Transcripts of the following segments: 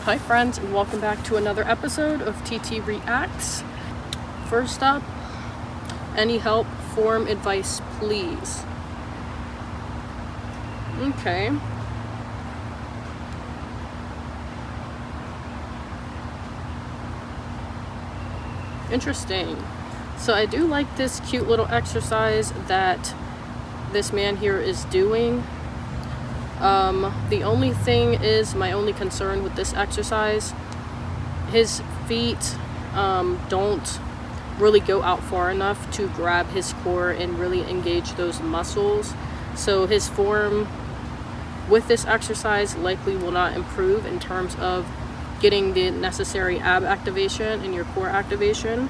Hi friends, and welcome back to another episode of TT Reacts. First up, any help, form advice, please. Okay. Interesting. So I do like this cute little exercise that this man here is doing. The only thing is, my only concern with this exercise, his feet don't really go out far enough to grab his core and really engage those muscles. So his form with this exercise likely will not improve in terms of getting the necessary ab activation and your core activation.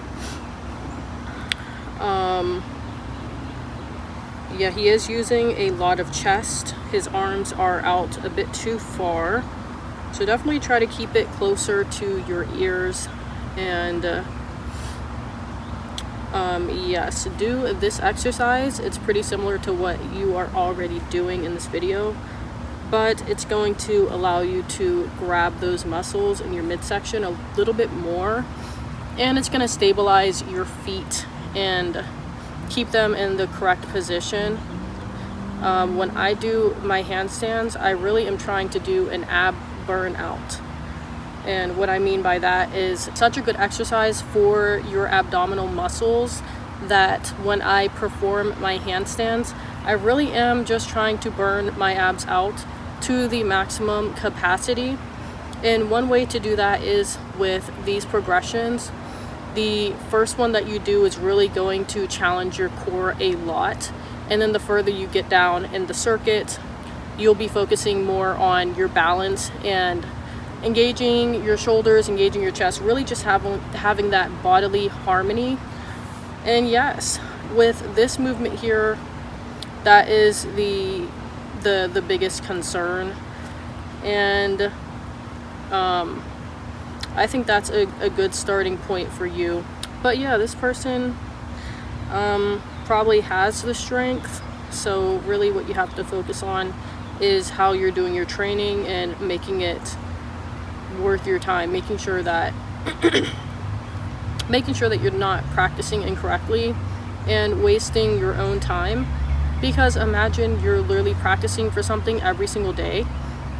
Yeah, he is using a lot of chest. His arms are out a bit too far. So definitely try to keep it closer to your ears. And yes, do this exercise. It's pretty similar to what you are already doing in this video, but it's going to allow you to grab those muscles in your midsection a little bit more. And it's going to stabilize your feet and keep them in the correct position. When I do my handstands, I really am trying to do an ab burnout. And what I mean by that is such a good exercise for your abdominal muscles that when I perform my handstands, I really am just trying to burn my abs out to the maximum capacity. And one way to do that is with these progressions. The first one that you do is really going to challenge your core a lot, and then the further you get down in the circuit, you'll be focusing more on your balance and engaging your shoulders, engaging your chest, really just having that bodily harmony. And yes, with this movement here, that is the biggest concern. And I think that's a good starting point for you. But yeah, this person probably has the strength, so really what you have to focus on is how you're doing your training and making it worth your time, making sure that you're not practicing incorrectly and wasting your own time. Because imagine you're literally practicing for something every single day,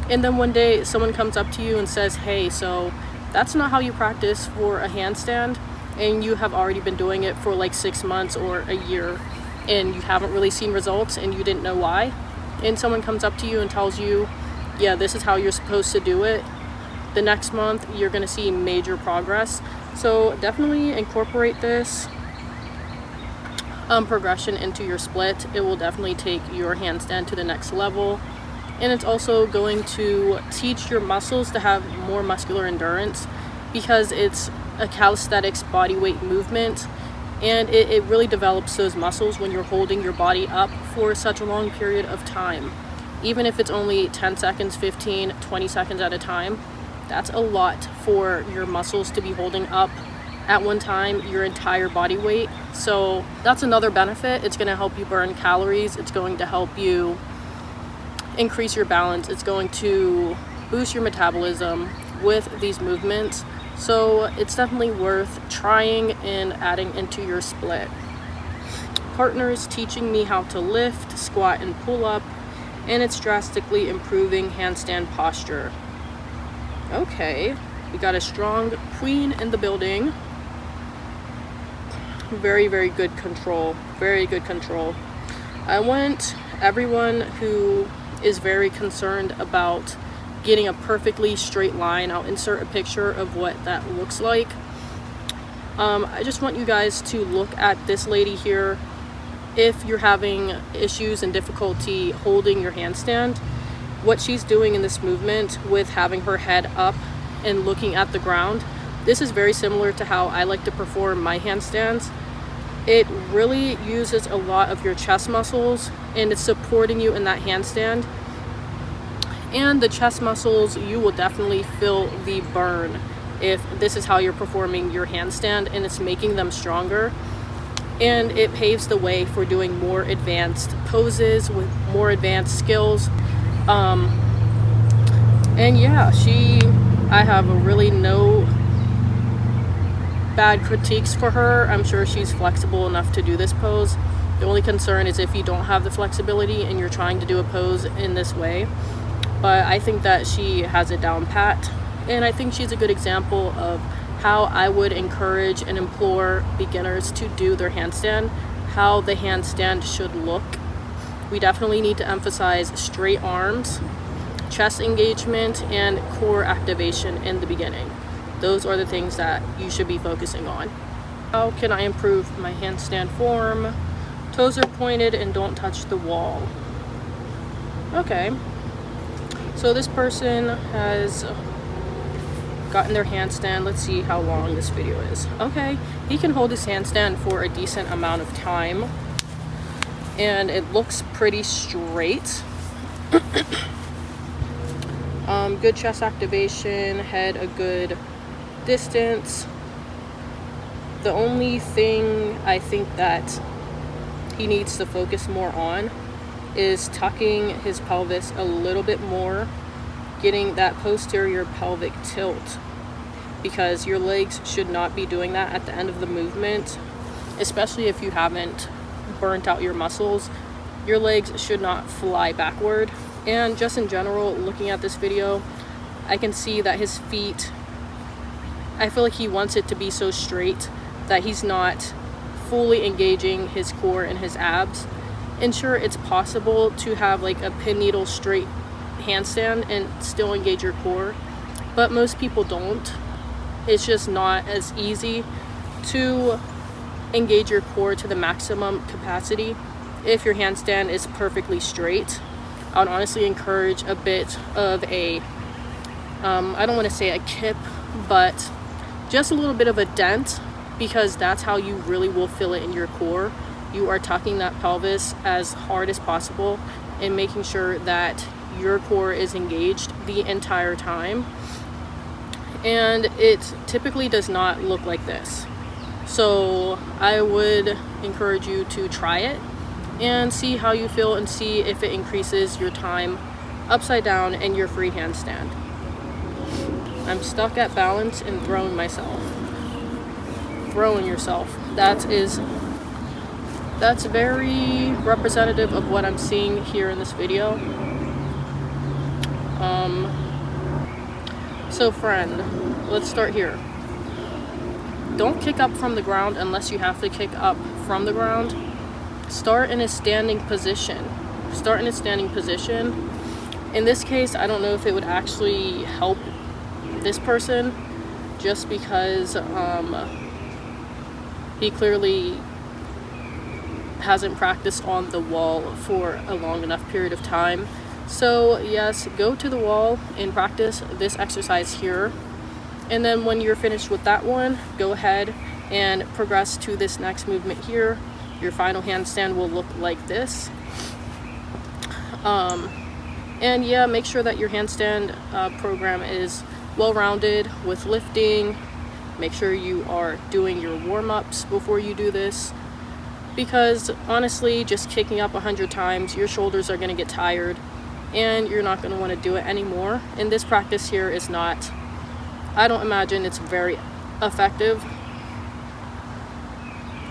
and then one day someone comes up to you and says, hey, so that's not how you practice for a handstand, and you have already been doing it for like 6 months or a year and you haven't really seen results and you didn't know why. And someone comes up to you and tells you, yeah, this is how you're supposed to do it. The next month you're going to see major progress. So definitely incorporate this progression into your split. It will definitely take your handstand to the next level. And it's also going to teach your muscles to have more muscular endurance, because it's a calisthenics body weight movement, and it really develops those muscles when you're holding your body up for such a long period of time. Even if it's only 10 seconds, 15, 20 seconds at a time, that's a lot for your muscles to be holding up at one time your entire body weight. So that's another benefit. It's going to help you burn calories. It's going to help you increase your balance. It's going to boost your metabolism with these movements. So it's definitely worth trying and adding into your split. Partners teaching me how to lift, squat, and pull up, and it's drastically improving handstand posture. Okay, we got a strong queen in the building. Very, very good control. Very good control. I want everyone who is very concerned about getting a perfectly straight line, I'll insert a picture of what that looks like. I just want you guys to look at this lady here. If you're having issues and difficulty holding your handstand, what she's doing in this movement with having her head up and looking at the ground, this is very similar to how I like to perform my handstands. It really uses a lot of your chest muscles, and it's supporting you in that handstand. And the chest muscles, you will definitely feel the burn if this is how you're performing your handstand, and it's making them stronger. And it paves the way for doing more advanced poses with more advanced skills. And yeah, I have really no bad critiques for her. I'm sure she's flexible enough to do this pose. The only concern is if you don't have the flexibility and you're trying to do a pose in this way. But I think that she has it down pat, and I think she's a good example of how I would encourage and implore beginners to do their handstand, how the handstand should look. We definitely need to emphasize straight arms, chest engagement, and core activation in the beginning. Those are the things that you should be focusing on. How can I improve my handstand form? Toes are pointed and don't touch the wall. Okay, so this person has gotten their handstand. Let's see how long this video is. Okay, he can hold his handstand for a decent amount of time, and it looks pretty straight. Good chest activation, head a good distance. The only thing I think that he needs to focus more on is tucking his pelvis a little bit more, getting that posterior pelvic tilt, because your legs should not be doing that at the end of the movement, especially if you haven't burnt out your muscles. Your legs should not fly backward. And just in general, looking at this video, I can see that his feet, I feel like he wants it to be so straight that he's not fully engaging his core and his abs. And sure, it's possible to have like a pin needle straight handstand and still engage your core, but most people don't. It's just not as easy to engage your core to the maximum capacity if your handstand is perfectly straight. I would honestly encourage a bit of a I don't want to say a kip, but just a little bit of a dent, because that's how you really will feel it in your core. You are tucking that pelvis as hard as possible and making sure that your core is engaged the entire time. And it typically does not look like this. So I would encourage you to try it and see how you feel, and see if it increases your time upside down and your free handstand. I'm stuck at balance and throwing myself. Throwing yourself. That's very representative of what I'm seeing here in this video. So friend, let's start here. Don't kick up from the ground unless you have to kick up from the ground. Start in a standing position. Start in a standing position. In this case, I don't know if it would actually help this person, just because he clearly hasn't practiced on the wall for a long enough period of time. So yes, go to the wall and practice this exercise here, and then when you're finished with that one, go ahead and progress to this next movement here. Your final handstand will look like this. And yeah, make sure that your handstand program is well-rounded with lifting. Make sure you are doing your warm-ups before you do this, because honestly, just kicking up 100 times, your shoulders are going to get tired and you're not going to want to do it anymore. And this practice here is not, I don't imagine it's very effective.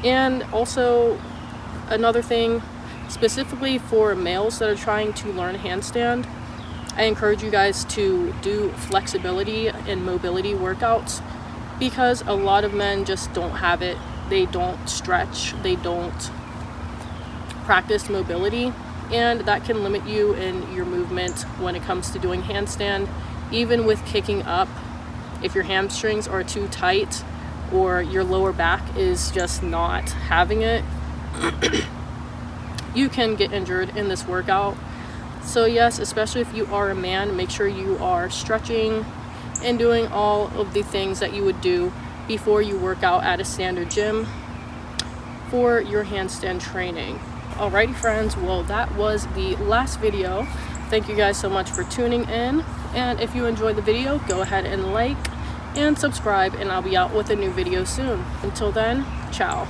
And also another thing, specifically for males that are trying to learn handstand, I encourage you guys to do flexibility and mobility workouts, because a lot of men just don't have it. They don't stretch, they don't practice mobility, and that can limit you in your movement when it comes to doing handstand. Even with kicking up, if your hamstrings are too tight or your lower back is just not having it, you can get injured in this workout. So yes, especially if you are a man, make sure you are stretching and doing all of the things that you would do before you work out at a standard gym for your handstand training. Alrighty friends, well that was the last video. Thank you guys so much for tuning in, and if you enjoyed the video, go ahead and like and subscribe, and I'll be out with a new video soon. Until then, ciao.